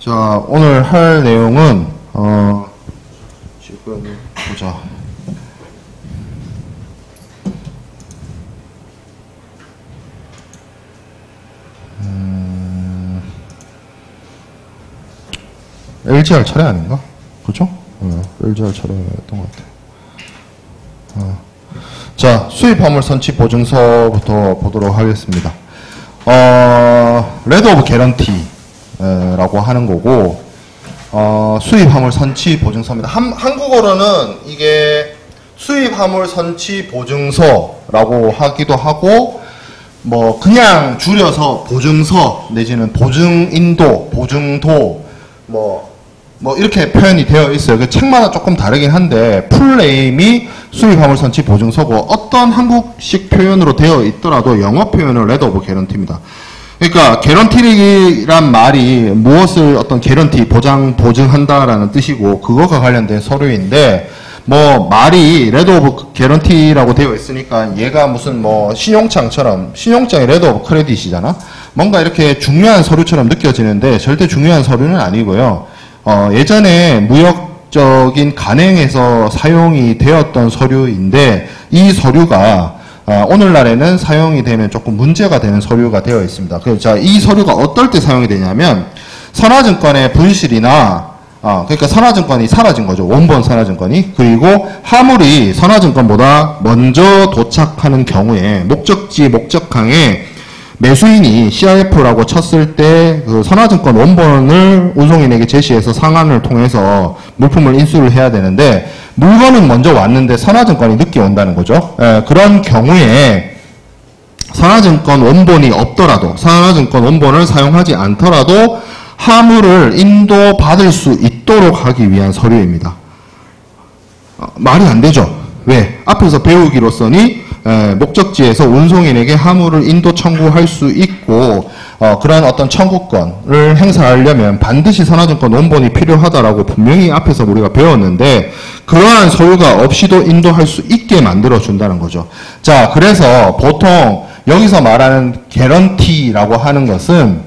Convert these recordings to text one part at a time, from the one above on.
자, 오늘 할 내용은, 지금, 보자. LGR 차례 아닌가? 그죠? LGR 차례였던 것 같아요. 자, 수입화물 선취 보증서부터 보도록 하겠습니다. 레터 오브 개런티라고 하는 거고, 수입화물 선취 보증서입니다. 한국어로는 이게 수입화물 선취 보증서라고 하기도 하고, 뭐, 그냥 줄여서 보증서, 내지는 보증인도, 보증도, 뭐 이렇게 표현이 되어 있어요. 그 책마다 조금 다르긴 한데 풀네임이 수입화물 선취 보증서고 어떤 한국식 표현으로 되어 있더라도 영어 표현은 레터 오브 개런티입니다. 그러니까 개런티란 말이 무엇을 어떤 개런티 보증한다라는 뜻이고 그거가 관련된 서류인데 뭐 말이 레터 오브 개런티라고 되어 있으니까 얘가 무슨 뭐 신용장처럼 신용장이 레터 오브 크레딧이잖아. 뭔가 이렇게 중요한 서류처럼 느껴지는데 절대 중요한 서류는 아니고요. 예전에 무역적인 간행에서 사용이 되었던 서류인데 이 서류가 오늘날에는 사용이 되면 조금 문제가 되는 서류가 되어 있습니다. 자, 이 서류가 어떨 때 사용이 되냐면 선화증권의 분실이나 그러니까 선화증권이 사라진 거죠. 원본 선화증권이. 그리고 화물이 선화증권보다 먼저 도착하는 경우에 목적지 목적항에 매수인이 CIF라고 쳤을 때 그 선화증권 원본을 운송인에게 제시해서 상한을 통해서 물품을 인수를 해야 되는데 물건은 먼저 왔는데 선화증권이 늦게 온다는 거죠. 그런 경우에 선화증권 원본이 없더라도 선화증권 원본을 사용하지 않더라도 화물을 인도받을 수 있도록 하기 위한 서류입니다. 말이 안 되죠. 왜? 앞에서 배우기로서니 목적지에서 운송인에게 화물을 인도 청구할 수 있고 그런 어떤 청구권을 행사하려면 반드시 선화증권 원본이 필요하다라고 분명히 앞에서 우리가 배웠는데 그러한 서류가 없이도 인도할 수 있게 만들어 준다는 거죠. 자, 그래서 보통 여기서 말하는 개런티라고 하는 것은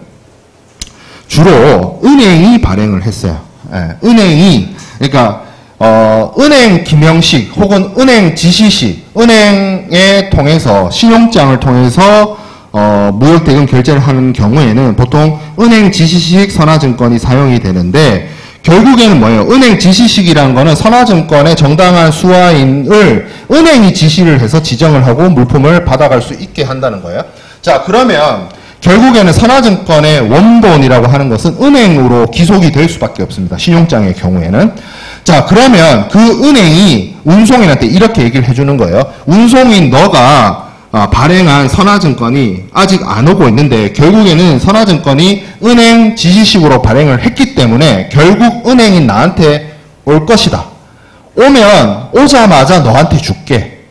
주로 은행이 발행을 했어요. 은행이 그러니까 은행 기명식 혹은 은행 지시식, 은행에 통해서 신용장을 통해서 무역대금 결제를 하는 경우에는 보통 은행 지시식 선화증권이 사용이 되는데 결국에는 뭐예요? 은행 지시식이라는 거는 선화증권의 정당한 수화인을 은행이 지시를 해서 지정을 하고 물품을 받아갈 수 있게 한다는 거예요. 자, 그러면 결국에는 선화증권의 원본이라고 하는 것은 은행으로 기속이 될 수밖에 없습니다. 신용장의 경우에는. 자, 그러면 그 은행이 운송인한테 이렇게 얘기를 해주는 거예요. 운송인 너가 발행한 선화증권이 아직 안 오고 있는데 결국에는 선화증권이 은행 지시식으로 발행을 했기 때문에 결국 은행인 나한테 올 것이다. 오면 오자마자 너한테 줄게.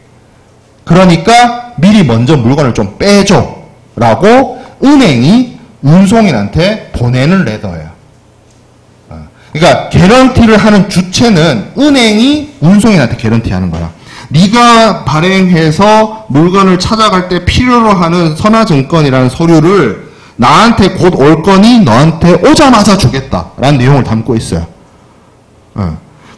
그러니까 미리 먼저 물건을 좀 빼줘. 라고 은행이 운송인한테 보내는 레터예요. 그러니까 개런티를 하는 주체는 은행이 운송인한테 개런티하는 거야. 네가 발행해서 물건을 찾아갈 때 필요로 하는 선화증권이라는 서류를 나한테 곧 올 거니 너한테 오자마자 주겠다라는 내용을 담고 있어요.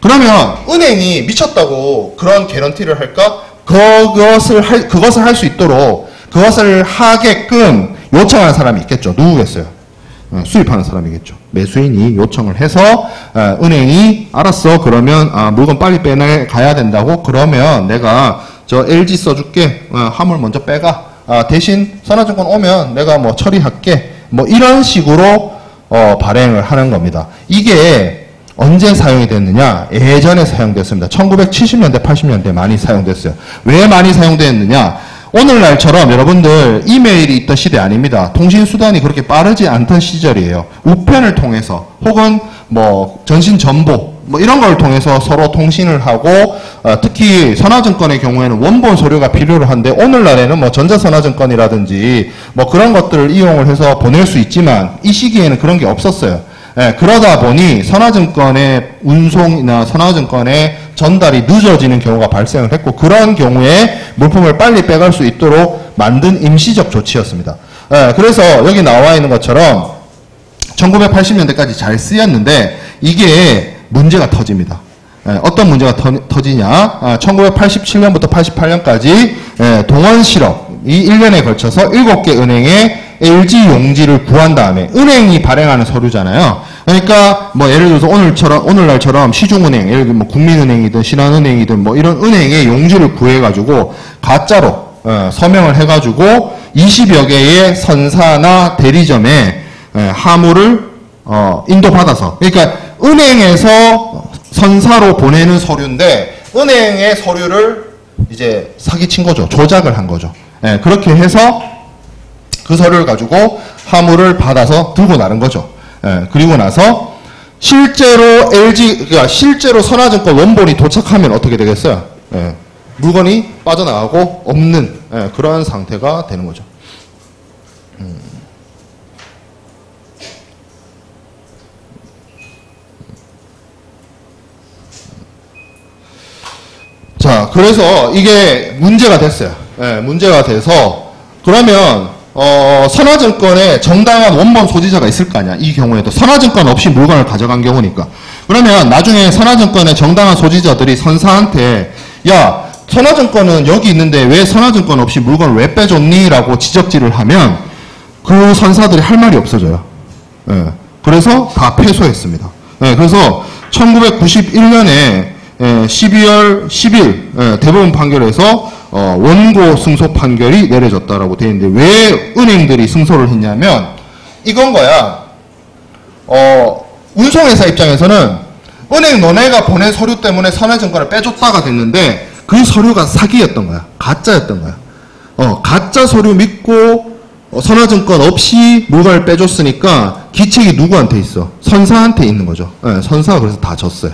그러면 은행이 미쳤다고 그런 개런티를 할까? 그것을 할 수 있도록 그것을 하게끔 요청하는 사람이 있겠죠. 누구겠어요? 수입하는 사람이겠죠. 매수인이 요청을 해서 은행이 알았어. 그러면 물건 빨리 빼가야 된다고. 그러면 내가 저 LG 써줄게. 화물 먼저 빼가. 대신 선화증권 오면 내가 뭐 처리할게. 뭐 이런 식으로 발행을 하는 겁니다. 이게 언제 사용이 됐느냐? 예전에 사용됐습니다. 1970년대, 80년대 많이 사용됐어요. 왜 많이 사용됐느냐? 오늘날처럼 여러분들 이메일이 있던 시대 아닙니다. 통신수단이 그렇게 빠르지 않던 시절이에요. 우편을 통해서 혹은 뭐 전신전보 뭐 이런 걸 통해서 서로 통신을 하고 특히 선화증권의 경우에는 원본 서류가 필요로 한데 오늘날에는 뭐 전자선화증권이라든지 뭐 그런 것들을 이용을 해서 보낼 수 있지만 이 시기에는 그런 게 없었어요. 그러다 보니 선화증권의 운송이나 선화증권의 전달이 늦어지는 경우가 발생을 했고 그런 경우에 물품을 빨리 빼갈 수 있도록 만든 임시적 조치였습니다. 그래서 여기 나와 있는 것처럼 1980년대까지 잘 쓰였는데 이게 문제가 터집니다. 어떤 문제가 터지냐? 1987년부터 88년까지 동원 실업 이 1년에 걸쳐서 7개 은행에 LG 용지를 구한 다음에 은행이 발행하는 서류잖아요. 그러니까 뭐 예를 들어서 오늘날처럼 시중은행, 예를 들면 뭐 국민은행이든 신한은행이든 뭐 이런 은행의 용지를 구해가지고 가짜로 서명을 해가지고 20여 개의 선사나 대리점에 하물을 인도받아서, 그러니까 은행에서 선사로 보내는 서류인데 은행의 서류를 이제 사기친 거죠. 조작을 한 거죠. 그렇게 해서 그 서류를 가지고 하물을 받아서 들고 나른 거죠. 그리고 나서 실제로 그러니까 실제로 선화증권 원본이 도착하면 어떻게 되겠어요? 물건이 빠져나가고 없는 그런 상태가 되는 거죠. 자, 그래서 이게 문제가 됐어요. 문제가 돼서 그러면 선화증권에 정당한 원본 소지자가 있을 거 아니야. 이 경우에도 선화증권 없이 물건을 가져간 경우니까. 그러면 나중에 선화증권의 정당한 소지자들이 선사한테 야, 선화증권은 여기 있는데 왜 선화증권 없이 물건을 왜 빼줬니? 라고 지적질을 하면 그 선사들이 할 말이 없어져요. 그래서 다 패소했습니다. 그래서 1991년에 12월 10일 대법원 판결에서 원고 승소 판결이 내려졌다라고 되어 있는데 왜 은행들이 승소를 했냐면 이건 거야. 운송회사 입장에서는 은행 너네가 보낸 서류 때문에 선화증권을 빼줬다가 됐는데 그 서류가 사기였던 거야. 가짜였던 거야. 가짜 서류 믿고 선화증권 없이 물건을 빼줬으니까 기책이 누구한테 있어? 선사한테 있는 거죠. 선사가 그래서 다 졌어요.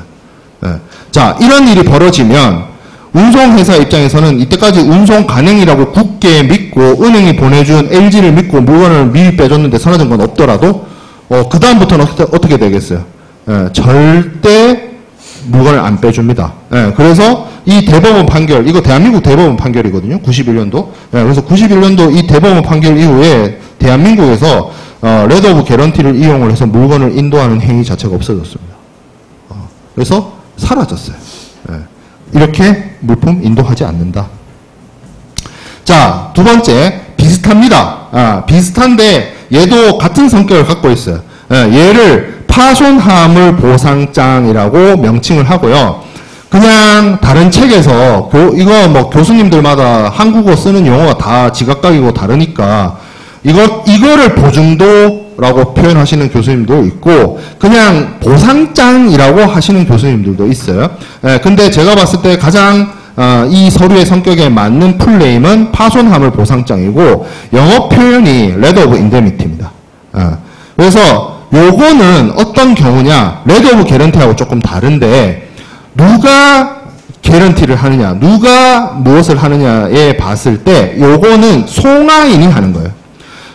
자, 이런 일이 벌어지면 운송회사 입장에서는 이때까지 운송 가능이라고 굳게 믿고 은행이 보내준 LG를 믿고 물건을 미리 빼줬는데 선화증권 없더라도 그 다음부터는 어떻게 되겠어요? 절대 물건을 안 빼줍니다. 그래서 이 대법원 판결, 이거 대한민국 대법원 판결이거든요. 91년도. 그래서 91년도 이 대법원 판결 이후에 대한민국에서 레더 오브 개런티를 이용을 해서 물건을 인도하는 행위 자체가 없어졌습니다. 그래서 사라졌어요. 이렇게 물품 인도하지 않는다. 자, 두 번째, 비슷합니다. 비슷한데 얘도 같은 성격을 갖고 있어요. 얘를 파손하물 보상장이라고 명칭을 하고요. 그냥 다른 책에서 이거 뭐 교수님들마다 한국어 쓰는 용어가 다 지각각이고 다르니까 이거를 보증도라고 표현하시는 교수님도 있고 그냥 보상장이라고 하시는 교수님들도 있어요. 근데 제가 봤을 때 가장 이 서류의 성격에 맞는 풀네임은 파손하물 보상장이고 영어 표현이 letter of indemnity입니다. 그래서 요거는 어떤 경우냐, letter of guarantee하고 조금 다른데 누가 개런티를 하느냐, 누가 무엇을 하느냐에 봤을 때 요거는 송화인이 하는 거예요.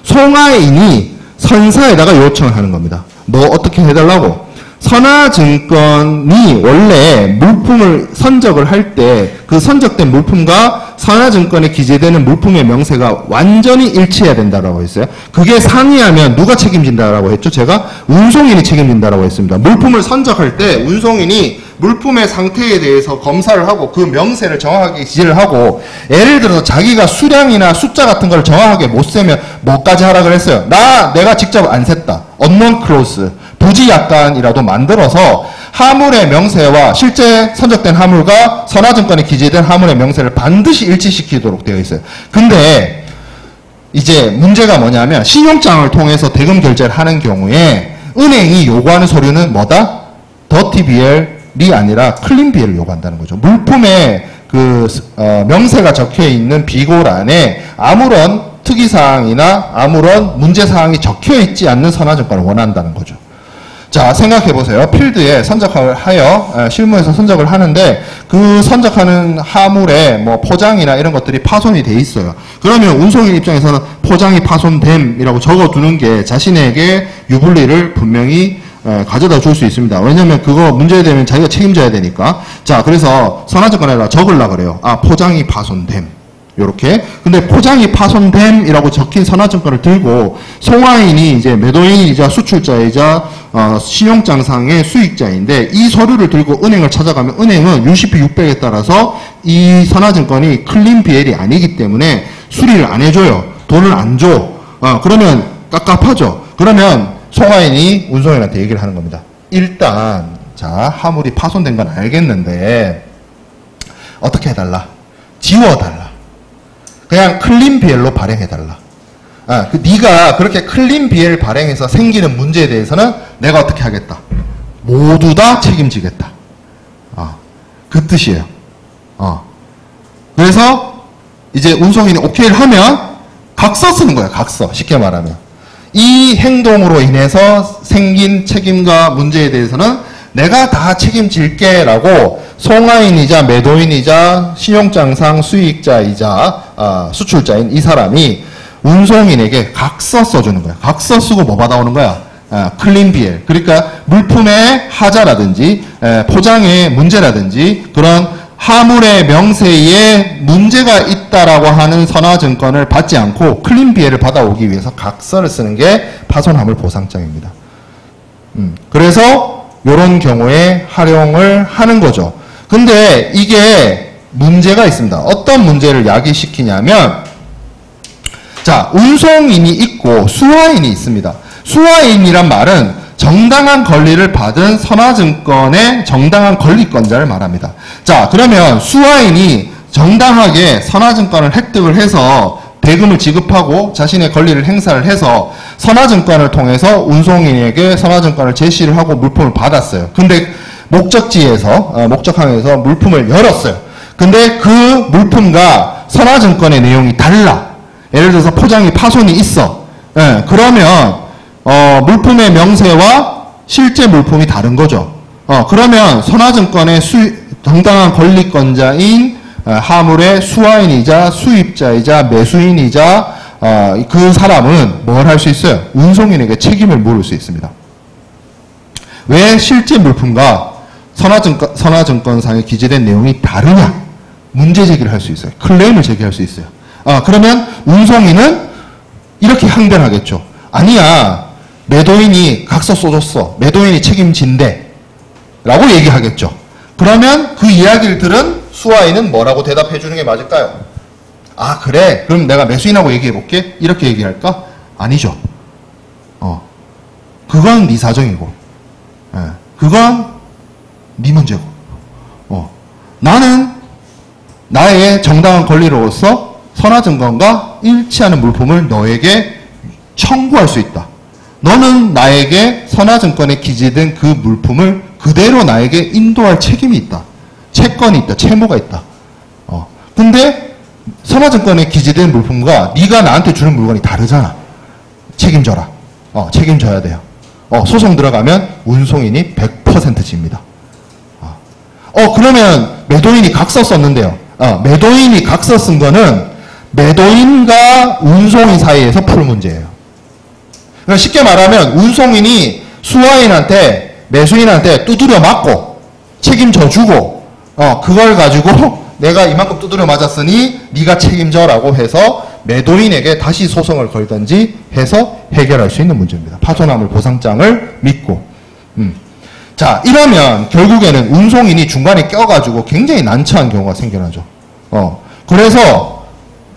송화인이 선사에다가 요청을 하는 겁니다. 뭐 어떻게 해달라고? 선화증권이 원래 물품을 선적을 할 때 그 선적된 물품과 선화증권에 기재되는 물품의 명세가 완전히 일치해야 된다라고 했어요. 그게 상이하면 누가 책임진다라고 했죠? 제가 운송인이 책임진다라고 했습니다. 물품을 선적할 때 운송인이 물품의 상태에 대해서 검사를 하고 그 명세를 정확하게 기재를 하고 예를 들어서 자기가 수량이나 숫자 같은 걸 정확하게 못 세면 뭐까지 하라 그랬어요? 내가 직접 안 셌다. unknown clause. 부지 약관이라도 만들어서 하물의 명세와 실제 선적된 하물과 선화증권에 기재된 하물의 명세를 반드시 일치시키도록 되어 있어요. 근데 이제 문제가 뭐냐면 신용장을 통해서 대금 결제를 하는 경우에 은행이 요구하는 서류는 뭐다? 더티 BL이 아니라 클린 BL을 요구한다는 거죠. 물품에 명세가 적혀 있는 비고란에 아무런 특이사항이나 아무런 문제사항이 적혀 있지 않는 선화증권을 원한다는 거죠. 자, 생각해보세요. 필드에 선적을 하여 실무에서 선적을 하는데 그 선적하는 하물에 뭐 포장이나 이런 것들이 파손이 돼 있어요. 그러면 운송인 입장에서는 포장이 파손됨이라고 적어두는 게 자신에게 유불리를 분명히 가져다 줄 수 있습니다. 왜냐면 그거 문제되면 자기가 책임져야 되니까. 자, 그래서 선화증권에다 적으려고 그래요. 포장이 파손됨. 요렇게. 근데 포장이 파손됨이라고 적힌 선화증권을 들고 송화인이 이제 매도인이자 수출자이자 신용장상의 수익자인데 이 서류를 들고 은행을 찾아가면 은행은 UCP 600에 따라서 이 선화증권이 클린 BL이 아니기 때문에 수리를 안 해줘요. 돈을 안 줘. 그러면 깝깝하죠. 그러면 송화인이 운송인한테 얘기를 하는 겁니다. 일단 자, 화물이 파손된 건 알겠는데 어떻게 해달라? 지워달라. 그냥 클린 BL로 발행해달라. 네가 그렇게 클린 BL 발행해서 생기는 문제에 대해서는 내가 어떻게 하겠다. 모두 다 책임지겠다. 그 뜻이에요. 그래서 이제 운송인이 오케이를 하면 각서 쓰는 거예요. 각서. 쉽게 말하면. 이 행동으로 인해서 생긴 책임과 문제에 대해서는 내가 다 책임질게 라고 송화인이자 매도인이자 신용장상 수익자이자 수출자인 이 사람이 운송인에게 각서 써주는 거야. 각서 쓰고 뭐 받아오는 거야? 클린 BL. 그러니까 물품의 하자라든지 포장의 문제라든지 그런 화물의 명세에 문제가 있다라고 하는 선화증권을 받지 않고 클린 BL을 받아오기 위해서 각서를 쓰는 게 파손화물 보상장입니다. 그래서 이런 경우에 활용을 하는 거죠. 근데 이게 문제가 있습니다. 어떤 문제를 야기시키냐면 자, 운송인이 있고 수화인이 있습니다. 수화인이란 말은 정당한 권리를 받은 선화증권의 정당한 권리권자를 말합니다. 자, 그러면 수화인이 정당하게 선화증권을 획득을 해서 대금을 지급하고 자신의 권리를 행사를 해서 선화증권을 통해서 운송인에게 선화증권을 제시를 하고 물품을 받았어요. 근데 목적지에서, 목적항에서 물품을 열었어요. 근데 그 물품과 선화증권의 내용이 달라. 예를 들어서 포장이 파손이 있어. 그러면 물품의 명세와 실제 물품이 다른 거죠. 그러면 선화증권의 정당한 권리권자인 화물의 수화인이자 수입자이자 매수인이자 그 사람은 뭘 할 수 있어요? 운송인에게 책임을 물을 수 있습니다. 왜 실제 물품과 선화증권상에 기재된 내용이 다르냐? 문제 제기를 할 수 있어요. 클레임을 제기할 수 있어요. 그러면 운송인은 이렇게 항변하겠죠. 아니야. 매도인이 각서 써줬어. 매도인이 책임진대. 라고 얘기하겠죠. 그러면 그 이야기를 들은 수화인은 뭐라고 대답해 주는 게 맞을까요? 아, 그래. 그럼 내가 매수인하고 얘기해 볼게. 이렇게 얘기할까? 아니죠. 그건 네 사정이고. 그건 네 문제고. 나는 나의 정당한 권리로서 선화증권과 일치하는 물품을 너에게 청구할 수 있다. 너는 나에게 선화증권에 기재된 그 물품을 그대로 나에게 인도할 책임이 있다. 채권이 있다. 채무가 있다. 근데 선화증권에 기재된 물품과 네가 나한테 주는 물건이 다르잖아. 책임져라. 책임져야 돼요. 소송 들어가면 운송인이 100% 집니다. 그러면 매도인이 각서 썼는데요. 매도인이 각서 쓴 거는 매도인과 운송인 사이에서 풀 문제예요. 그러니까 쉽게 말하면 운송인이 수화인한테 매수인한테 두드려 맞고 책임져 주고 그걸 가지고 내가 이만큼 두드려 맞았으니 네가 책임져라고 해서 매도인에게 다시 소송을 걸든지 해서 해결할 수 있는 문제입니다. 파손화물 보상장을 믿고. 자, 이러면 결국에는 운송인이 중간에 껴가지고 굉장히 난처한 경우가 생겨나죠. 그래서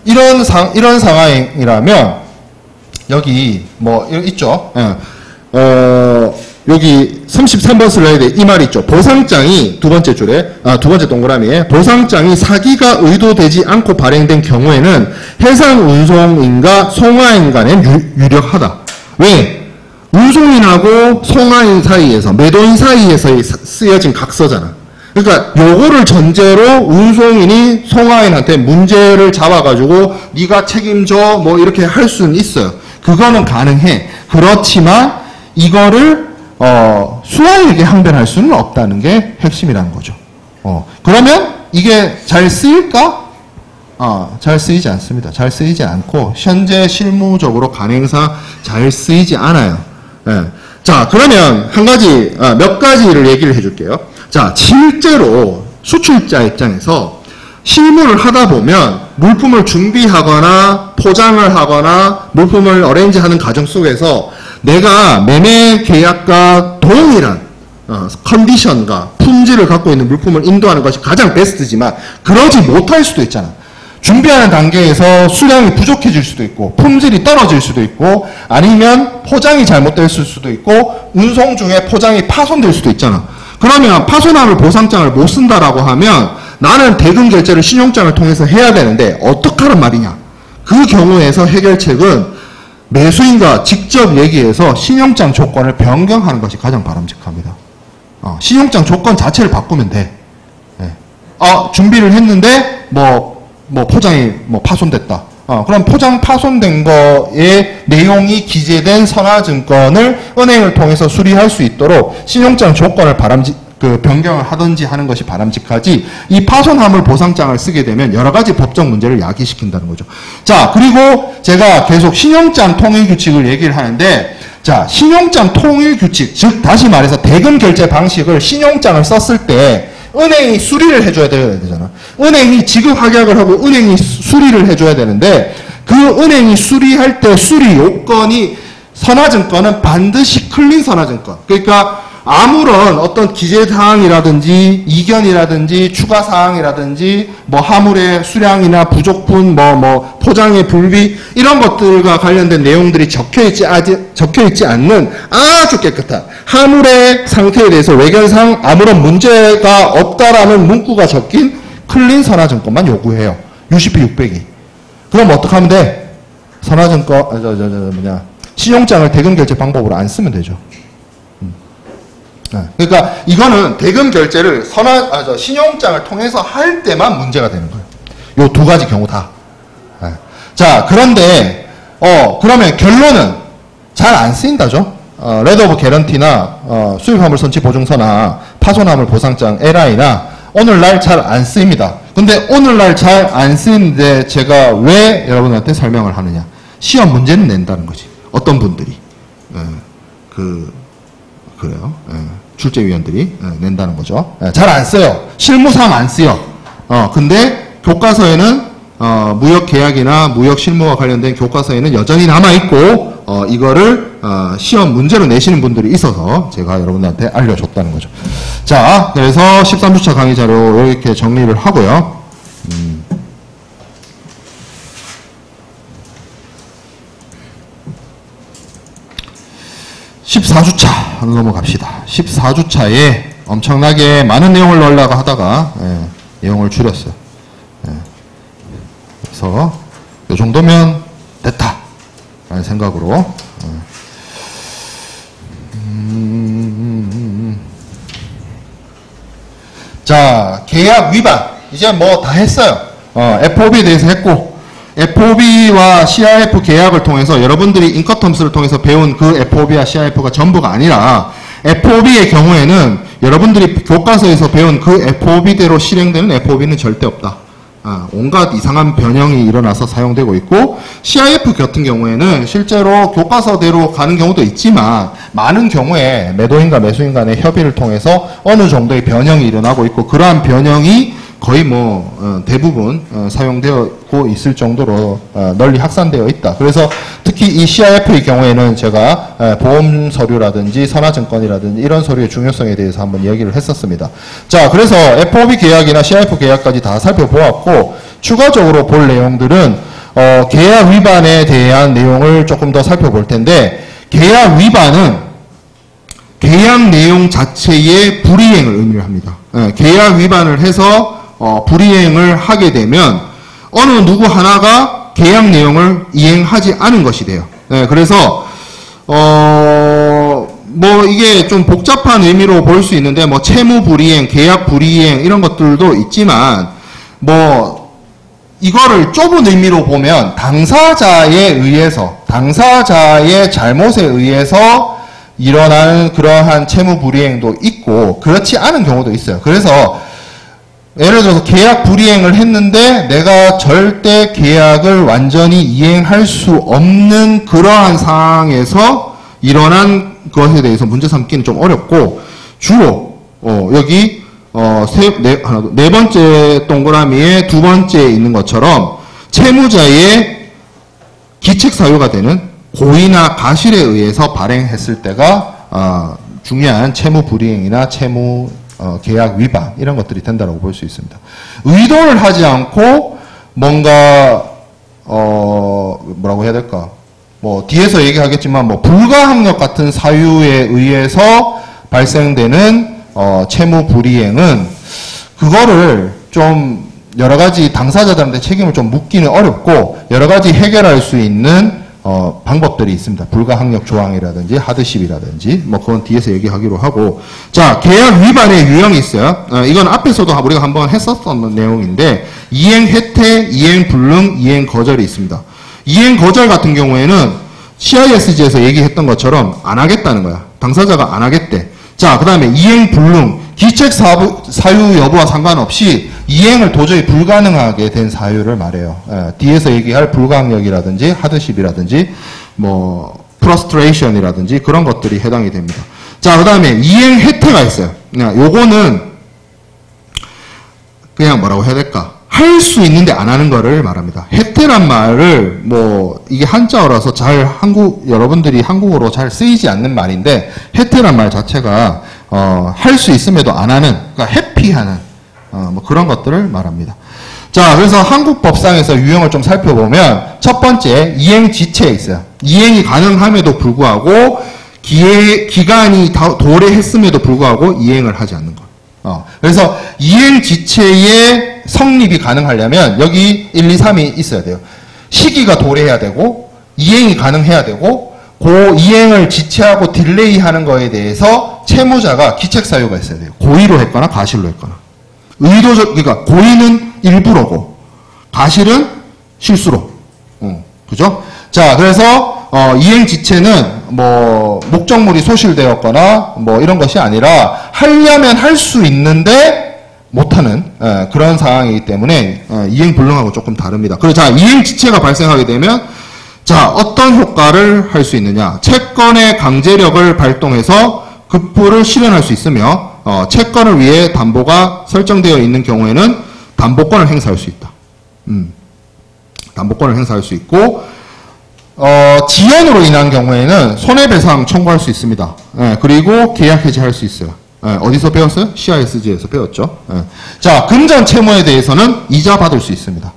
이런 상황이라면 여기 뭐 있죠. 여기 33번 슬라이드에 이 말이 있죠. 보상장이 두 번째 줄에 두 번째 동그라미에 보상장이 사기가 의도되지 않고 발행된 경우에는 해상 운송인과 송화인 간에 유력하다. 왜? 운송인하고 송화인 사이에서 매도인 사이에서 쓰여진 각서잖아. 그러니까 요거를 전제로 운송인이 송화인한테 문제를 잡아가지고 네가 책임져 뭐 이렇게 할 수는 있어요. 그거는 가능해. 그렇지만 이거를 수화인에게 항변할 수는 없다는 게 핵심이라는 거죠. 그러면 이게 잘 쓰일까? 잘 쓰이지 않습니다. 잘 쓰이지 않고 현재 실무적으로 간행상 잘 쓰이지 않아요. 자, 그러면 한 가지 몇 가지를 얘기를 해줄게요. 자, 실제로 수출자 입장에서 실무를 하다 보면 물품을 준비하거나 포장을 하거나 물품을 어레인지하는 과정 속에서 내가 매매 계약과 동일한 컨디션과 품질을 갖고 있는 물품을 인도하는 것이 가장 베스트지만 그러지 못할 수도 있잖아. 준비하는 단계에서 수량이 부족해질 수도 있고 품질이 떨어질 수도 있고 아니면 포장이 잘못됐을 수도 있고 운송 중에 포장이 파손될 수도 있잖아. 그러면 파손함을 보상장을 못 쓴다라고 하면 나는 대금 결제를 신용장을 통해서 해야 되는데 어떡하란 말이냐. 그 경우에서 해결책은 매수인과 직접 얘기해서 신용장 조건을 변경하는 것이 가장 바람직합니다. 신용장 조건 자체를 바꾸면 돼. 네. 준비를 했는데 포장이 파손됐다. 그럼 포장 파손된 거에 내용이 기재된 선화증권을 은행을 통해서 수리할 수 있도록 신용장 조건을 변경을 하든지 하는 것이 바람직하지, 이 파손화물 보상장을 쓰게 되면 여러 가지 법적 문제를 야기시킨다는 거죠. 자, 그리고 제가 계속 신용장 통일 규칙을 얘기를 하는데, 자, 신용장 통일 규칙, 즉 다시 말해서 대금 결제 방식을 신용장을 썼을 때 은행이 수리를 해줘야 되잖아. 은행이 지급 확약을 하고 은행이 수리를 해줘야 되는데, 그 은행이 수리할 때 수리 요건이 선화증권은 반드시 클린 선화증권. 그러니까 아무런 어떤 기재사항이라든지 이견이라든지 추가사항이라든지 화물의 수량이나 부족분 포장의 불비 이런 것들과 관련된 내용들이 적혀있지 않는 아주 깨끗한 화물의 상태에 대해서 외견상 아무런 문제가 없다라는 문구가 적힌 클린 선화증권만 요구해요. UCP 600이. 그럼 어떻게 하면 돼? 선화증권 신용장을 대금 결제 방법으로 안 쓰면 되죠. 그러니까 이거는 대금 결제를 신용장을 통해서 할 때만 문제가 되는 거예요. 요 두 가지 경우 다. 자, 그런데 그러면 결론은 잘 안 쓰인다죠. 레터 오브 개런티나 수입화물 선취 보증서나 파손화물 보상장 LI나 오늘날 잘 안 쓰입니다. 근데 오늘날 잘 안 쓰이는데 제가 왜 여러분한테 설명을 하느냐. 시험 문제는 낸다는 거지. 어떤 분들이. 그래요. 출제위원들이 낸다는 거죠. 잘 안 써요. 실무상 안 쓰여. 근데 교과서에는 무역 계약이나 무역 실무와 관련된 교과서에는 여전히 남아있고 이거를 시험 문제로 내시는 분들이 있어서 제가 여러분들한테 알려줬다는 거죠. 자, 그래서 13주차 강의 자료 이렇게 정리를 하고요. 14주차 넘어갑시다. 14주차에 엄청나게 많은 내용을 넣으려고 하다가 내용을 줄였어요. 그래서 이 정도면 됐다 라는 생각으로 자, 계약 위반 이제 다 했어요. FOB에 대해서 했고 FOB와 CIF 계약을 통해서 여러분들이 인커텀스를 통해서 배운 그 FOB와 CIF가 전부가 아니라 FOB의 경우에는 여러분들이 교과서에서 배운 그 FOB대로 실행되는 FOB는 절대 없다. 온갖 이상한 변형이 일어나서 사용되고 있고 CIF 같은 경우에는 실제로 교과서대로 가는 경우도 있지만 많은 경우에 매도인 매수인 간의 협의를 통해서 어느 정도의 변형이 일어나고 있고 그러한 변형이 거의 대부분 사용되고 있을 정도로 널리 확산되어 있다. 그래서 특히 이 CIF의 경우에는 제가 보험 서류라든지 선화증권이라든지 이런 서류의 중요성에 대해서 한번 얘기를 했었습니다. 자, 그래서 FOB 계약이나 CIF 계약까지 다 살펴보았고 추가적으로 볼 내용들은 계약 위반에 대한 내용을 조금 더 살펴볼 텐데 계약 위반은 계약 내용 자체의 불이행을 의미를 합니다. 계약 위반을 해서 불이행을 하게 되면 어느 누구 하나가 계약 내용을 이행하지 않은 것이 돼요. 그래서 이게 좀 복잡한 의미로 볼 수 있는데 채무 불이행, 계약 불이행 이런 것들도 있지만 이거를 좁은 의미로 보면 당사자의 잘못에 의해서 일어나는 그러한 채무 불이행도 있고 그렇지 않은 경우도 있어요. 그래서 예를 들어서 계약 불이행을 했는데 내가 절대 계약을 완전히 이행할 수 없는 그러한 상황에서 일어난 것에 대해서 문제 삼기는 좀 어렵고 주로 여기 네 번째 동그라미에 두 번째에 있는 것처럼 채무자의 기책 사유가 되는 고의나 가실에 의해서 발행했을 때가 중요한 채무 불이행이나 채무 계약 위반 이런 것들이 된다고 볼 수 있습니다. 의도를 하지 않고 뭔가 뭐라고 해야 될까? 뭐 뒤에서 얘기하겠지만 뭐 불가항력 같은 사유에 의해서 발생되는 채무 불이행은 그거를 좀 여러 가지 당사자들한테 책임을 좀 묻기는 어렵고 여러 가지 해결할 수 있는 방법들이 있습니다. 불가항력 조항이라든지 하드십이라든지 뭐 그건 뒤에서 얘기하기로 하고 자 계약 위반의 유형이 있어요. 이건 앞에서도 우리가 한번 했었던 내용인데 이행 해태, 이행 불능, 이행 거절이 있습니다. 이행 거절 같은 경우에는 CISG에서 얘기했던 것처럼 안 하겠다는 거야. 당사자가 안 하겠대. 자, 그 다음에 이행 불능, 기책 사유 여부와 상관없이 이행을 도저히 불가능하게 된 사유를 말해요. 뒤에서 얘기할 불가항력이라든지 하드십이라든지 뭐 프러스트레이션이라든지 그런 것들이 해당이 됩니다. 자, 그 다음에 이행 해태가 있어요. 요거는 그냥 뭐라고 해야 될까? 할 수 있는데 안 하는 거를 말합니다. 해태란 말을 뭐 이게 한자어라서 잘 여러분들이 한국어로 잘 쓰이지 않는 말인데 해태란 말 자체가 할 수 있음에도 안 하는, 그러니까 회피하는 뭐 그런 것들을 말합니다. 자, 그래서 한국 법상에서 유형을 좀 살펴보면 첫 번째 이행 지체에 있어요. 이행이 가능함에도 불구하고 기간이 도래했음에도 불구하고 이행을 하지 않는 것. 그래서 이행 지체의 성립이 가능하려면 여기 1, 2, 3이 있어야 돼요. 시기가 도래해야 되고 이행이 가능해야 되고 그 이행을 지체하고 딜레이하는 거에 대해서 채무자가 기책 사유가 있어야 돼요. 고의로 했거나 가실로 했거나. 그러니까 고의는 일부러고 가실은 실수로. 그죠? 자, 그래서 이행 지체는 뭐 목적물이 소실되었거나 뭐 이런 것이 아니라 하려면 할 수 있는데 못하는 그런 상황이기 때문에 이행 불능하고 조금 다릅니다. 그래서 자, 이행 지체가 발생하게 되면 자, 어떤 효과를 할 수 있느냐? 채권의 강제력을 발동해서 급부를 실현할 수 있으며 채권을 위해 담보가 설정되어 있는 경우에는 담보권을 행사할 수 있다. 담보권을 행사할 수 있고 지연으로 인한 경우에는 손해배상 청구할 수 있습니다. 그리고 계약 해지할 수 있어요. 어디서 배웠어요? CISG에서 배웠죠. 자, 금전 채무에 대해서는 이자 받을 수 있습니다.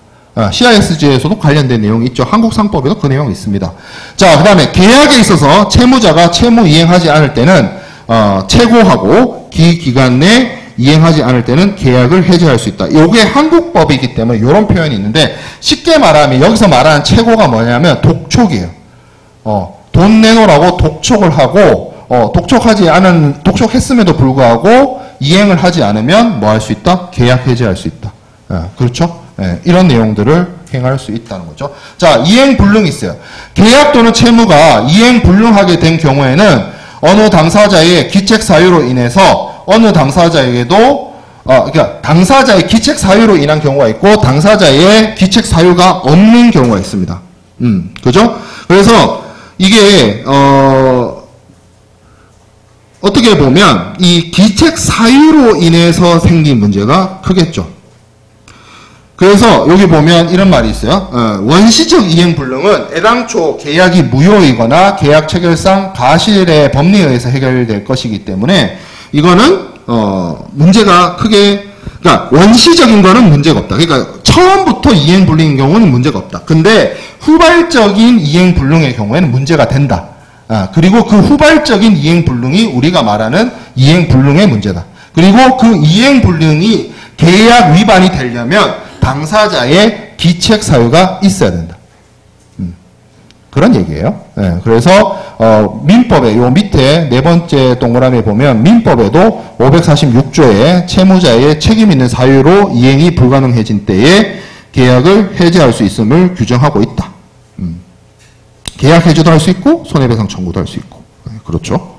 CISG에서도 관련된 내용이 있죠. 한국상법에도 그 내용이 있습니다. 자, 그 다음에 계약에 있어서 채무자가 채무 이행하지 않을 때는 최고하고 기기간 내 이행하지 않을 때는 계약을 해지할 수 있다. 이게 한국법이기 때문에 이런 표현이 있는데 쉽게 말하면 여기서 말하는 최고가 뭐냐면 독촉이에요. 돈 내놓으라고 독촉을 하고 독촉했음에도 불구하고 이행을 하지 않으면 뭐 할 수 있다? 계약 해지할 수 있다. 그렇죠? 이런 내용들을 행할 수 있다는 거죠. 자, 이행 불능이 있어요. 계약 또는 채무가 이행 불능하게 된 경우에는 어느 당사자의 기책 사유로 인해서 어느 당사자에게도 그러니까 당사자의 기책 사유로 인한 경우가 있고 당사자의 기책 사유가 없는 경우가 있습니다. 그죠? 그래서 이게 어떻게 보면 이 기책 사유로 인해서 생긴 문제가 크겠죠. 그래서 여기 보면 이런 말이 있어요. 원시적 이행 불능은 애당초 계약이 무효이거나 계약 체결상 가실의 법리에 의해서 해결될 것이기 때문에 이거는 문제가 크게, 그러니까 원시적인 거는 문제가 없다. 그러니까 처음부터 이행 불능인 경우는 문제가 없다. 근데 후발적인 이행 불능의 경우에는 문제가 된다. 그리고 그 후발적인 이행 불능이 우리가 말하는 이행 불능의 문제다. 그리고 그 이행 불능이 계약 위반이 되려면 당사자의 기책 사유가 있어야 된다. 그런 얘기예요. 그래서 민법에 요 밑에 네 번째 동그라미에 보면 민법에도 546조에 채무자의 책임 있는 사유로 이행이 불가능해진 때에 계약을 해지할 수 있음을 규정하고 있다. 계약 해지도 할 수 있고 손해배상 청구도 할 수 있고. 그렇죠.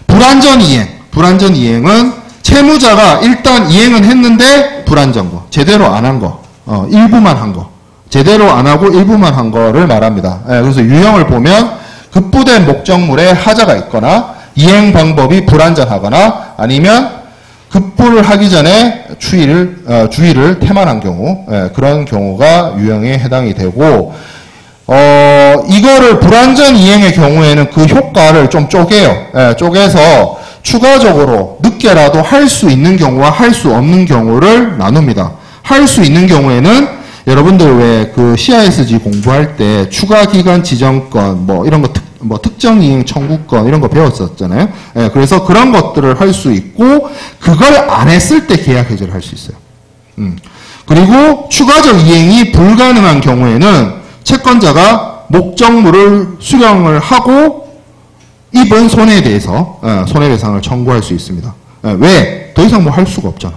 불완전 이행. 불완전 이행은 채무자가 일단 이행은 했는데 불완전 거. 제대로 안 한 거. 일부만 한 거. 제대로 안 하고 일부만 한 거를 말합니다. 그래서 유형을 보면 급부된 목적물에 하자가 있거나 이행 방법이 불완전하거나 아니면 급부를 하기 전에 주의를 태만한 경우, 그런 경우가 유형에 해당이 되고, 이거를 불완전 이행의 경우에는 그 효과를 좀 쪼개요. 쪼개서 추가적으로 늦게라도 할 수 있는 경우와 할 수 없는 경우를 나눕니다. 할 수 있는 경우에는 여러분들 왜 그 CISG 공부할 때 추가 기간 지정권 뭐 이런 거 특정 이행 청구권 이런 거 배웠었잖아요. 그래서 그런 것들을 할 수 있고 그걸 안 했을 때 계약 해제를 할 수 있어요. 그리고 추가적 이행이 불가능한 경우에는 채권자가 목적물을 수령을 하고 입은 손해에 대해서 손해배상을 청구할 수 있습니다. 왜? 더 이상 뭐 할 수가 없잖아.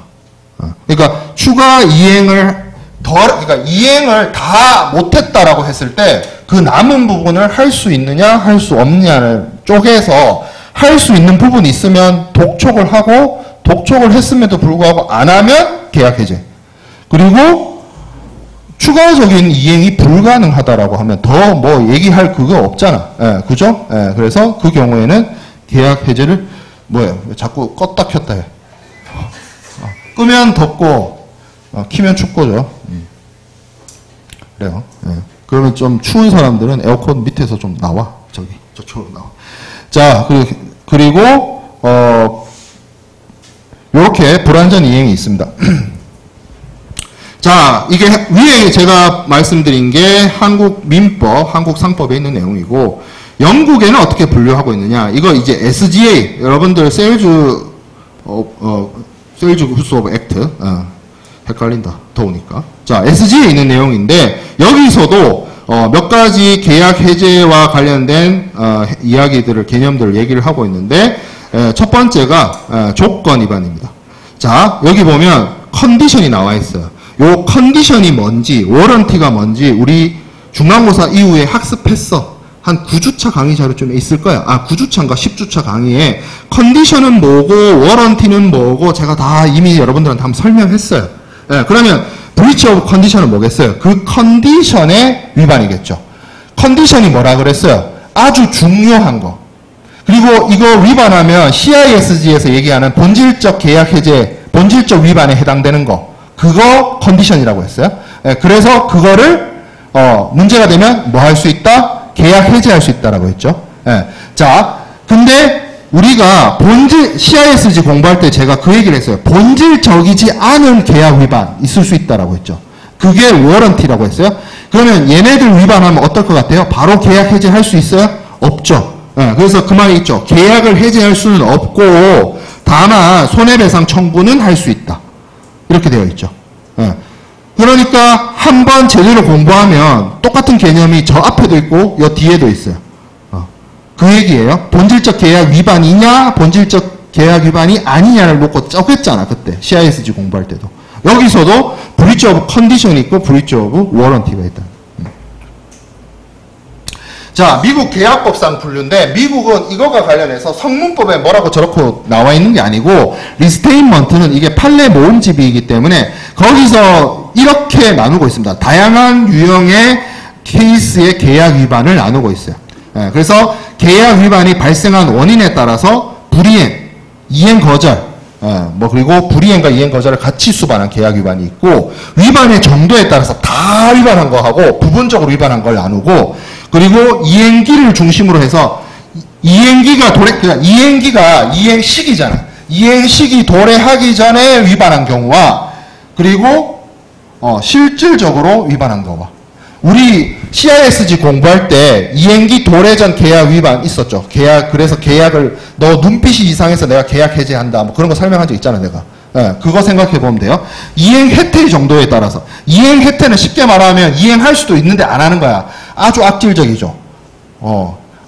그러니까 추가 이행을 그러니까 이행을 다 못했다라고 했을 때 그 남은 부분을 할 수 있느냐 할 수 없느냐를 쪼개서 할 수 있는 부분이 있으면 독촉을 하고 독촉을 했음에도 불구하고 안 하면 계약 해제. 그리고 추가적인 이행이 불가능하다라고 하면 더 뭐 얘기할 그거 없잖아. 그죠? 그래서 그 경우에는 계약 해제를 뭐예요? 자꾸 껐다 켰다 해. 끄면 덥고 키면 춥고죠. 그래요. 그러면 좀 추운 사람들은 에어컨 밑에서 좀 나와. 저쪽으로 나와. 자, 그리고 요렇게 불완전 이행이 있습니다. 자, 이게 위에 제가 말씀드린 게 한국 민법, 한국 상법에 있는 내용이고, 영국에는 어떻게 분류하고 있느냐. 이거 이제 SGA, 여러분들 세일즈 후스 오브 액트, 헷갈린다. 더우니까. 자, SG에 있는 내용인데, 여기서도 몇 가지 계약 해제와 관련된 개념들을 얘기를 하고 있는데, 첫 번째가 조건 위반입니다. 자, 여기 보면 컨디션이 나와 있어요. 요 컨디션이 뭔지, 워런티가 뭔지 우리 중간고사 이후에 학습했어. 한 9주차 강의 자료쯤에 있을 거야. 9주차인가 10주차 강의에 컨디션은 뭐고 워런티는 뭐고 제가 다 이미 여러분들한테 한번 설명했어요. 그러면 브리치 오브 컨디션은 뭐겠어요? 그 컨디션의 위반이겠죠. 컨디션이 뭐라 그랬어요? 아주 중요한 거. 그리고 이거 위반하면 CISG에서 얘기하는 본질적 계약 해제, 본질적 위반에 해당되는 거. 그거 컨디션이라고 했어요. 그래서 그거를 문제가 되면 뭐 할 수 있다? 계약 해제할 수 있다라고 했죠. 자, 근데 우리가 CISG 공부할 때 제가 그 얘기를 했어요. 본질적이지 않은 계약 위반 있을 수 있다라고 했죠. 그게 워런티라고 했어요. 그러면 얘네들 위반하면 어떨 것 같아요? 바로 계약 해제할 수 있어요? 없죠. 그래서 그 말이 있죠. 계약을 해제할 수는 없고 다만 손해배상 청구는 할 수 있다. 이렇게 되어 있죠. 그러니까 한번 제대로 공부하면 똑같은 개념이 저 앞에도 있고 여 뒤에도 있어요. 그 얘기예요. 본질적 계약 위반이냐 본질적 계약 위반이 아니냐를 놓고 쪼갰잖아 그때 CISG 공부할 때도. 여기서도 브리치 오브 컨디션이 있고 브리치 오브 워런티가 있다. 자, 미국 계약법상 분류인데 미국은 이거가 관련해서 성문법에 뭐라고 저렇게 나와 있는 게 아니고 리스테인먼트는 이게 판례 모음집이기 때문에 거기서 이렇게 나누고 있습니다. 다양한 유형의 케이스의 계약 위반을 나누고 있어요. 그래서 계약 위반이 발생한 원인에 따라서 불이행, 이행 거절, 그리고 불이행과 이행 거절을 같이 수반한 계약 위반이 있고 위반의 정도에 따라서 다 위반한 거하고 부분적으로 위반한 걸 나누고 그리고 이행기를 중심으로 해서 그러니까 이행기가 이행시기잖아. 이행시기 도래하기 전에 위반한 경우와 그리고 실질적으로 위반한 거와 우리 CISG 공부할 때 이행기 도래 전 계약 위반 있었죠. 그래서 계약을 너 눈빛이 이상해서 내가 계약 해제한다. 뭐 그런 거 설명한 적 있잖아 내가. 그거 생각해 보면 돼요. 이행 혜택 정도에 따라서 이행 혜택은 쉽게 말하면 이행할 수도 있는데 안 하는 거야. 아주 악질적이죠.